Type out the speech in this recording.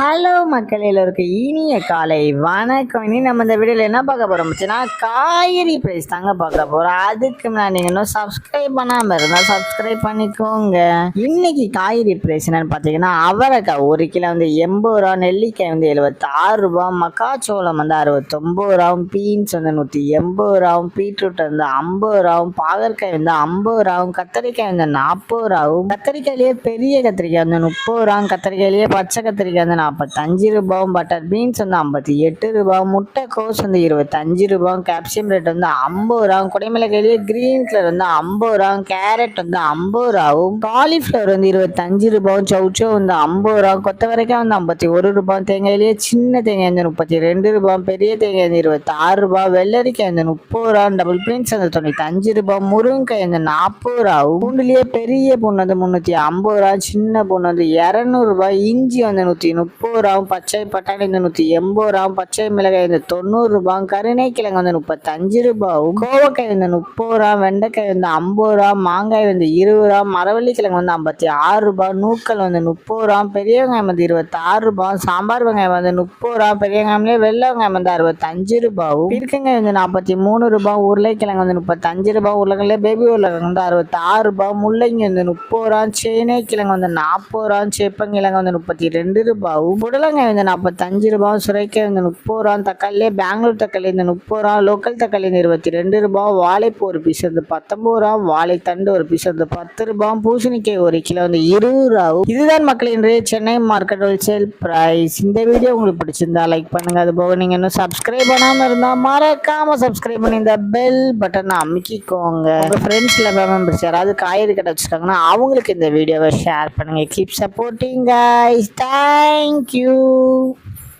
Hello மக்கள் எல்லோருக்கும் இனிய காலை வணக்கம். இனி நம்ம இந்த வீடியோவில் என்ன பார்க்க போகிறோம்னா காய்கறி ப்ரைஸ் தாங்க பார்க்க போகிறோம். அதுக்கு முன்னாடி நீங்கள் இன்னும் சப்ஸ்கிரைப் பண்ணாமல் இருந்தால் சப்ஸ்கிரைப் பண்ணிக்கோங்க. இன்னைக்கு காய்கறி ப்ரைஸ் என்னன்னு பார்த்தீங்கன்னா அவரைக்காய் 1 கிலோ வந்து 80 ரூபா, நெல்லிக்காய் வந்து 76 ரூபா, மக்காச்சோளம் வந்து 69 ரூபாவும், பீன்ஸ் வந்து 180 ரூபாவும், பீட்ரூட் வந்து 50 ரூபாவும், பாகற்காய் வந்து 50 ரூபாவும், கத்திரிக்காய் வந்து 40 ரூபாவும், கத்திரிக்காயிலேயே பெரிய கத்திரிக்காய் வந்து 30 ரூபாவும், கத்திரிக்காயிலேயே பச்சை கத்திரிக்காய் வந்து 45 ரூபாவும், பட்டர் பீன்ஸ் வந்து 58 ரூபாய், முட்டைக்கோஸ் வந்து 25 ரூபாய், கேப்சியம் ரேட் வந்து 50 ரூபாய், குடைமிளகாயிலேயே கிரீன் கலர் வந்து 50 ரூபாய், கேரட் வந்து 50 ரூபாயும், காலிஃப்ளவர் வந்து 25 ரூபாயும், சௌச்சோ வந்து 50 ரூபாய், கொத்தவரைக்காய் வந்து 51 ரூபாய், தேங்காயிலேயே சின்ன தேங்காய் வந்து 32 ரூபாய், பெரிய தேங்காய் வந்து 26 ரூபாய், வெள்ளரிக்காய் வந்து 30 ரூபாய், டபுள் பீன்ஸ் வந்து 95 ரூபாய், முருங்கைக்காய் வந்து 40 ரூபாய், பூண்டுலேயே பெரிய பூண்டு வந்து 350 ரூபாய், சின்ன பூண்டு வந்து 200 ரூபாய், இஞ்சி வந்து 130 ரூபாய், பச்சை பட்டாணி வந்து 180 ரூபாய், பச்சை மிளகாய் வந்து 90 ரூபாய், கருணைக்கிழங்கு வந்து 35 ரூபாய், கோவக்காய் வந்து 30 ரூபாய், வெண்டைக்காய் வந்து 50 ரூபாய், மாங்காய் வந்து 20 ரூபாய், மரவள்ளி கிழங்கு வந்து 56 ரூபாய், நூக்கல் வந்து 30 ரூபாய், பெரிய வெங்காயம் வந்து 26 ரூபாய், சாம்பார் வெங்காயம் வந்து 30 ரூபாய், பெரிய வெங்காயம்லேயே வெள்ளை வெங்காயம் வந்து 65 ரூபாய், பீர்க்கங்காய் வந்து 43 ரூபாய், உருளைக்கிழங்கு வந்து 35 ரூபாய், உருளைக்கிழங்கு பேபி உருளைக்கிழங்கு வந்து 66 ரூபாய், முள்ளங்கி வந்து 30 ரூபாய், சேனை கிழங்கு வந்து 40 ரூபாய், சேப்பங்கிழங்கு வந்து 32 ரூபாய், புடலங்காய் வந்து 45 ரூபாய், சுரைக்காய் வந்து 30 ரூபாய், தக்காளியே பெங்களூர் தக்காளி வந்து 30 ரூபாய், லோக்கல் தக்காளி வந்து 22 ரூபாய், வாழைப்பூ ஒரு பீஸ் வந்து 19 ரூபாய், வாழைத்தண்டு ஒரு பீஸ் வந்து 10 ரூபாய், பூசணிக்காய் 1 கிலோ வந்து 20 ரூபாய். இதுதான் மக்கள் இன்றைய சென்னை மார்க்கெட் ஹோல்சேல் பிரைஸ். இந்த வீடியோ உங்களுக்கு பிடிச்சிருந்தா லைக் பண்ணுங்க. அது போக நீங்க இன்னும் சப்ஸ்கிரைப் பண்ணாம இருந்தா மறக்காம சப்ஸ்கிரைப் பண்ணி இந்த பெல் பட்டனை அமுக்கிக்கோங்க. உங்க ஃப்ரெண்ட்ஸ்ல மெம்பர்ஸ் யாராவது காய்கறி கடை வச்சிருக்காங்கன்னா அவங்களுக்கு இந்த வீடியோவை ஷேர் பண்ணுங்க. Keep supporting guys. Thank you.